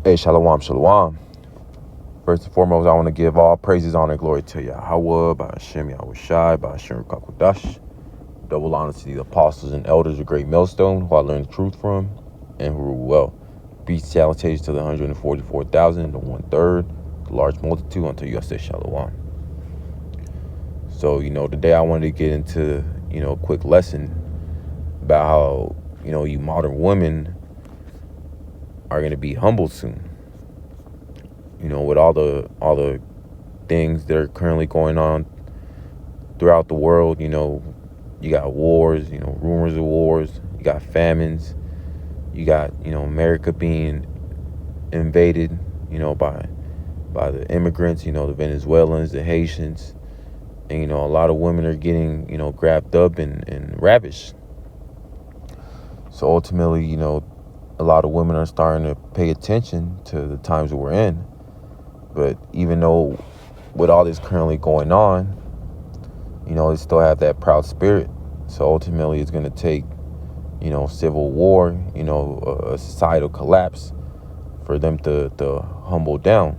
Hey, shalom, shalom. First and foremost, I want to give all praises, honor, and glory to Yahweh, by Hashem Yahushai, by Hashem Kakodash. Double honor to the apostles and elders of Great Millstone, who I learned the truth from, and who rule well. Peace, salutations to the 144,000, the 1/3, the large multitude, until you say shalom. So, today I wanted to get into, a quick lesson about how, you modern women are going to be humbled soon. With all the things that are currently going on throughout the world, you got wars, rumors of wars, you got famines, you got, America being invaded, by the immigrants, the Venezuelans, the Haitians, and, a lot of women are getting, grabbed up and ravished. So ultimately, a lot of women are starting to pay attention to the times that we're in. But even though with all this currently going on, they still have that proud spirit. So ultimately it's going to take, civil war, a societal collapse for them to humble down,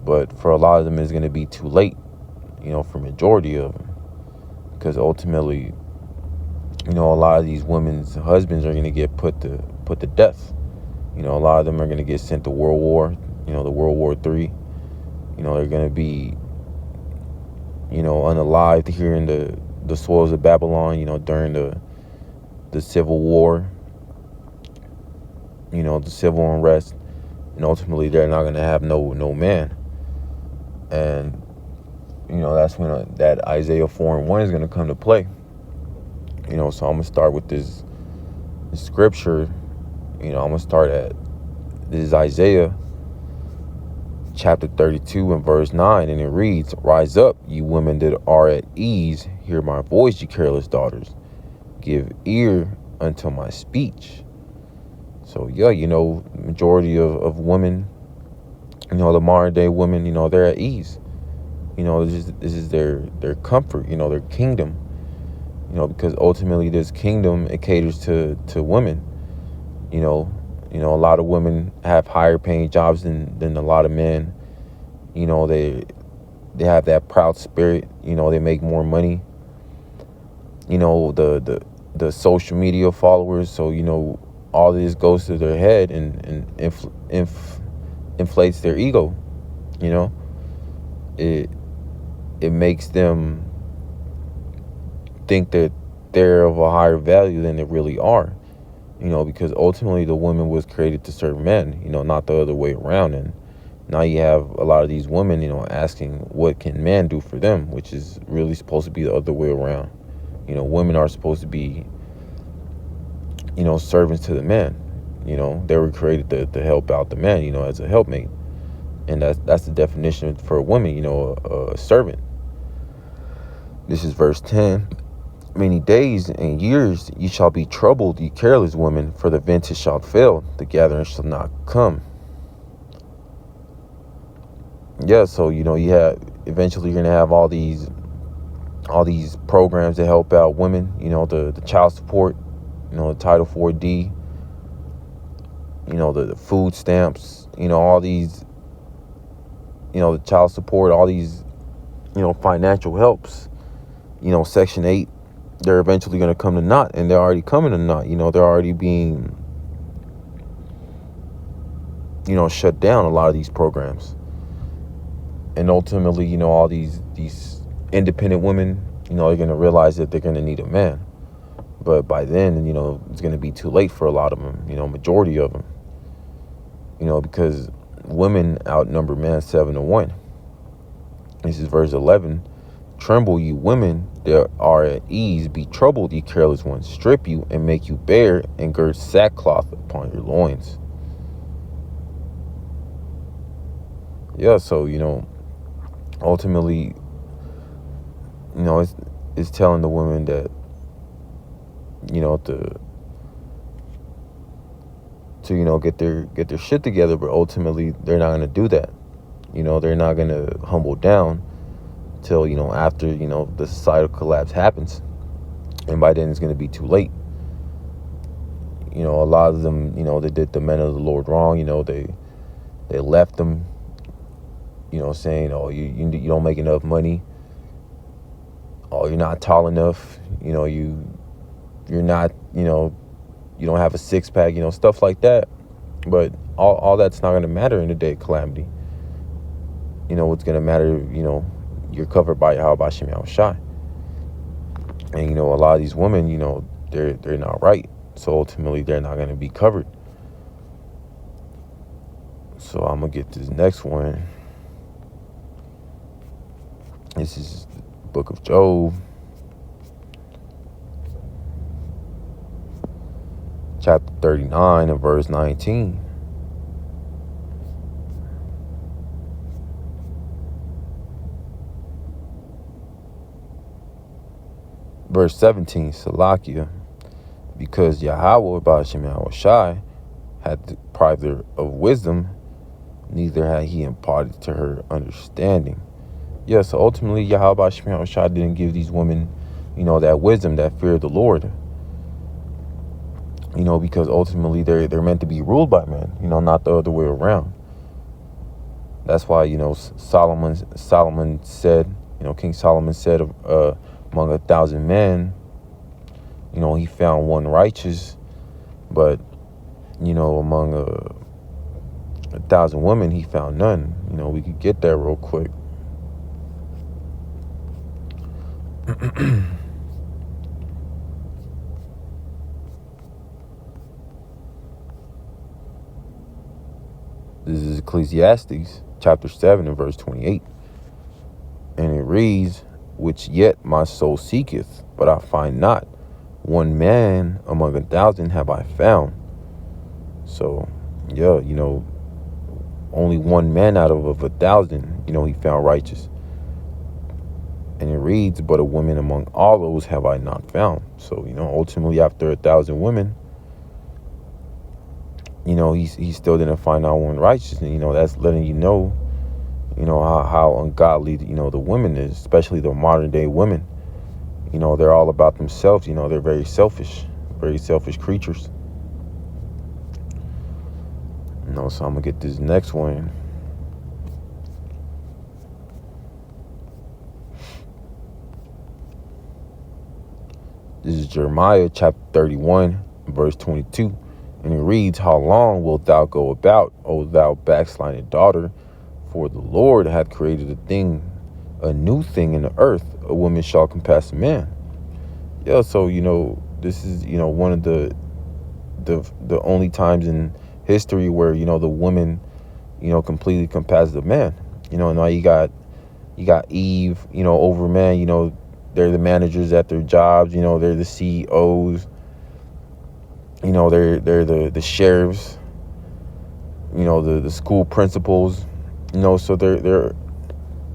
But for a lot of them, it's going to be too late, for majority of them. Because ultimately, a lot of these women's husbands are going to get put to death. A lot of them are going to get sent to World War, the World War III. They're going to be, unalived here in the soils of Babylon, during the Civil War, the civil unrest. And ultimately, they're not going to have no man. And, that's when that Isaiah 4:1 is going to come to play. So I'm going to start with this scripture. I'm going to start at, this is Isaiah chapter 32 and verse 9, and it reads, "Rise up, you women that are at ease, hear my voice, you careless daughters. Give ear unto my speech." So majority of women, the modern day women, they're at ease. This is their comfort, their kingdom. Because ultimately this kingdom, it caters to women. A lot of women have higher paying jobs than a lot of men. They have that proud spirit. They make more money. The social media followers. So all this goes to their head and inflates their ego. It makes them think that they're of a higher value than they really are. Because ultimately the woman was created to serve men, not the other way around. And now you have a lot of these women, asking what can man do for them, which is really supposed to be the other way around. Women are supposed to be, servants to the man. They were created to help out the man, as a helpmate. And that's the definition for a woman, a servant. This is verse 10. "Many days and years ye shall be troubled, ye careless women, for the vintage shall fail, the gathering shall not come." Yeah, so you have, eventually you're gonna have all these programs to help out women, the child support, the Title 4D, the food stamps, all these, the child support, all these, financial helps, Section 8. They're eventually going to come to naught, and they're already coming to naught. They're already being, shut down, a lot of these programs. And ultimately, all these independent women, they're going to realize that they're going to need a man. But by then, it's going to be too late for a lot of them, majority of them. Because women outnumber men 7-1. This is verse 11. "Tremble, you women that are at ease, be troubled, ye careless ones. Strip you and make you bare, and gird sackcloth upon your loins." Yeah, so ultimately, it's telling the women that, to get their shit together, but ultimately they're not going to do that. They're not going to humble down till after the societal collapse happens, and by then it's going to be too late. a lot of them, they did the men of the Lord wrong. They left them, saying, oh, you don't make enough money. Oh, you're not tall enough. You're not, you don't have a six pack, stuff like that. But all that's not going to matter in the day of calamity. What's going to matter, you're covered by Yahweh B'Shem Yahushai. And, a lot of these women, they're not right. So ultimately, they're not going to be covered. So I'm going to get this next one. This is the book of Job, chapter 39 and verse 19. Verse 17, Salakia, because Yahweh B'Shem Yahushai had deprived her of wisdom, neither had he imparted to her understanding. Yeah, so ultimately Yahweh B'Shem Yahushai didn't give these women, that wisdom, that fear of the Lord. Because ultimately they're meant to be ruled by men, not the other way around. That's why, Solomon said, King Solomon said, among 1,000 men, he found one righteous, but, among 1,000 women, he found none. We could get there real quick. This is Ecclesiastes chapter 7 and verse 28. And it reads, which yet my soul seeketh, but I find not. One man among 1,000 have I found. So, yeah, only one man out of 1,000, he found righteous. And it reads, but a woman among all those have I not found. So, ultimately after 1,000 women, he still didn't find out one righteous. And, that's letting how ungodly, the women is, especially the modern day women. They're all about themselves. They're very selfish creatures. So I'm going to get this next one. This is Jeremiah chapter 31, verse 22. And it reads, how long wilt thou go about, O thou backsliding daughter? For the Lord hath created a new thing in the earth. A woman shall compass a man. Yeah, so, this is, one of the only times in history where, the woman, completely compasses a man. Now you got Eve, over man, they're the managers at their jobs, they're the CEOs, they're the sheriffs, the school principals, so they're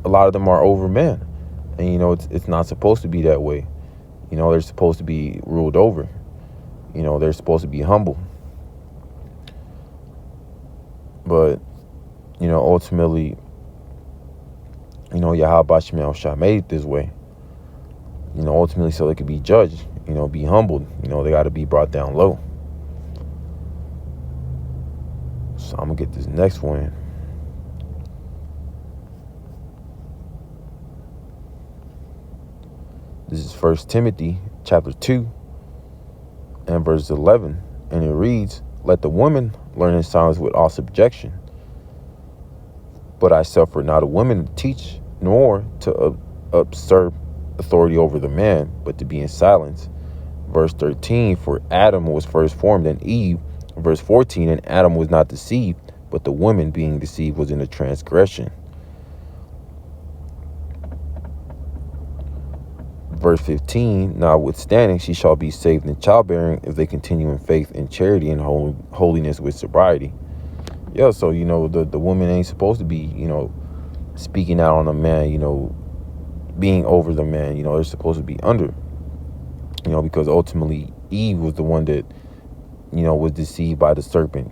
a lot of them are over man. And it's not supposed to be that way. They're supposed to be ruled over. They're supposed to be humble. But ultimately, Yahweh B'Shem Yahushai made it this way. Ultimately so they could be judged, be humbled. They got to be brought down low. So I'm going to get this next one. This is 1 Timothy chapter 2 and verse 11. And it reads, let the woman learn in silence with all subjection. But I suffer not a woman to teach, nor to usurp authority over the man, but to be in silence. Verse 13, for Adam was first formed, and Eve. Verse 14, and Adam was not deceived, but the woman being deceived was in a transgression. Verse 15, notwithstanding, she shall be saved in childbearing if they continue in faith and charity and holiness with sobriety. Yeah, so, the woman ain't supposed to be, speaking out on a man, being over the man. They're supposed to be under, because ultimately Eve was the one that, was deceived by the serpent,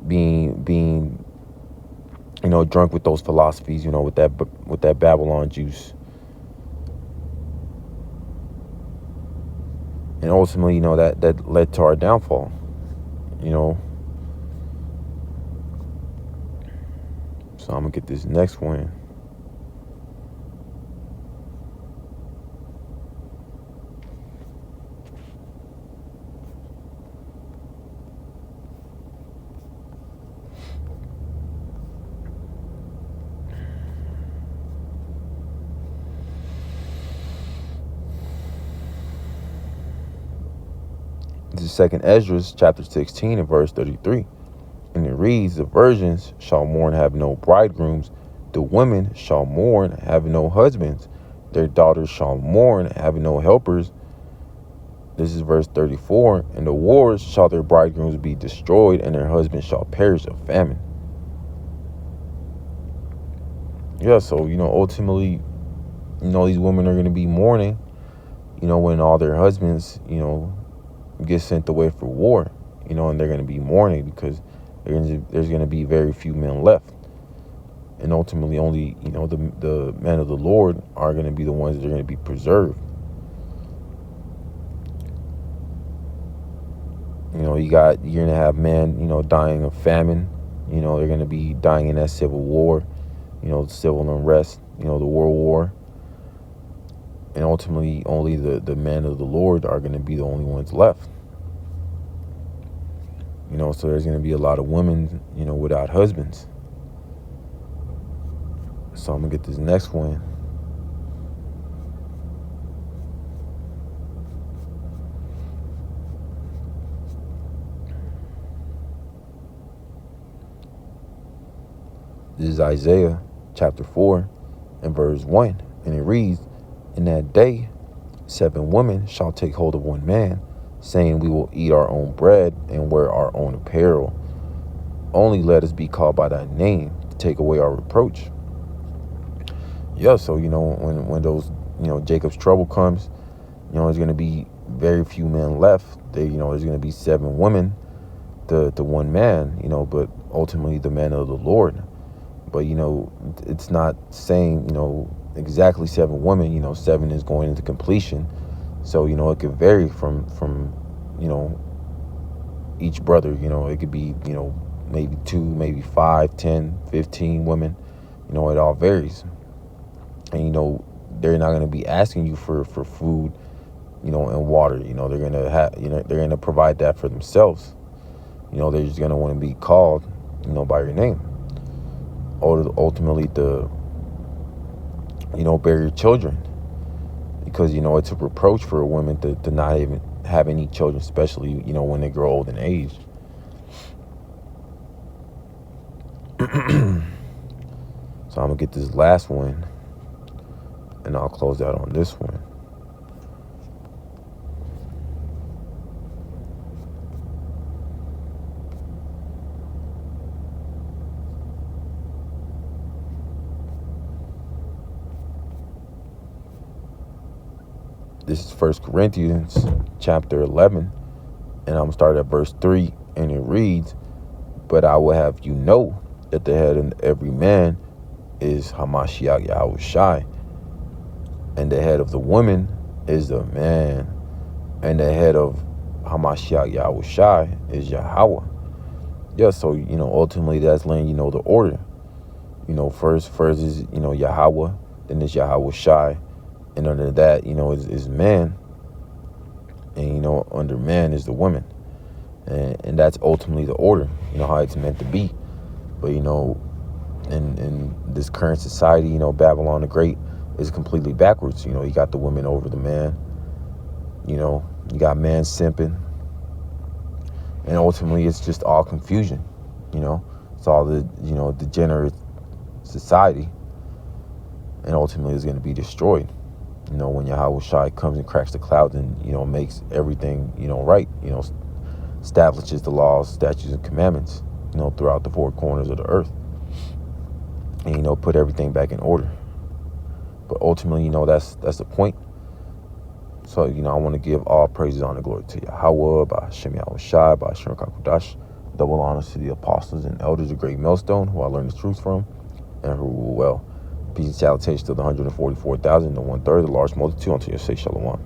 being, drunk with those philosophies, with that Babylon juice. And ultimately, that led to our downfall. So I'm gonna get this next one. This is 2nd Ezra, chapter 16 and verse 33. And it reads, the virgins shall mourn, have no bridegrooms. The women shall mourn, have no husbands. Their daughters shall mourn, have no helpers. This is verse 34. In the wars shall their bridegrooms be destroyed, and their husbands shall perish of famine. Yeah, so, ultimately, these women are going to be mourning, when all their husbands, get sent away for war, and they're going to be mourning because there's going to be very few men left. And ultimately only, the men of the Lord are going to be the ones that are going to be preserved. You're going to have men, dying of famine. They're going to be dying in that civil war, civil unrest, the world war. And ultimately, only the men of the Lord are going to be the only ones left. So there's going to be a lot of women, without husbands. So I'm going to get this next one. This is Isaiah chapter 4 and verse 1. And it reads, in that day, 7 women shall take hold of one man, saying, we will eat our own bread and wear our own apparel. Only let us be called by thy name to take away our reproach. Yeah, so, when those, Jacob's trouble comes, there's going to be very few men left. There's going to be 7 women to one man, but ultimately the man of the Lord. But, it's not saying, exactly 7 women, 7 is going into completion. So, it could vary from each brother. It could be, maybe 2, maybe 5, 10, 15 women. It all varies. And, they're not going to be asking you for food, and water. They're going to have, they're going to provide that for themselves. They're just going to want to be called, by your name. Ultimately, bear your children. Because, it's a reproach for a woman to not even have any children, especially, when they grow old in age. So I'm going to get this last one, and I'll close out on this one. This is 1 Corinthians chapter 11, and I'm going to start at verse 3, and it reads, but I will have you know that the head of every man is Hamashiach Yahushai, and the head of the woman is the man, and the head of Hamashiach Yahushai is Yahweh. Yeah, so, ultimately that's letting the order. First is, Yahweh, then it's Yahushai, and under that, is man, and, under man is the woman. And that's ultimately the order, how it's meant to be. But, in this current society, Babylon the Great is completely backwards. You got the women over the man. You got man simping. And ultimately, it's just all confusion. It's all the, degenerate society. And ultimately, it's going to be destroyed. When Yahushua comes and cracks the clouds and, makes everything, right, establishes the laws, statutes, and commandments, throughout the 4 corners of the earth. And, put everything back in order. But ultimately, that's the point. So, I want to give all praises, honor, glory to Yahweh, by Hashem Yahushai, by Hashem Kakudash. Double honors to the apostles and elders of Great Millstone, who I learned the truth from, and who rule well. Peace and salutations to the 144,000, the 1/3, the large multitude, until you say Shalom.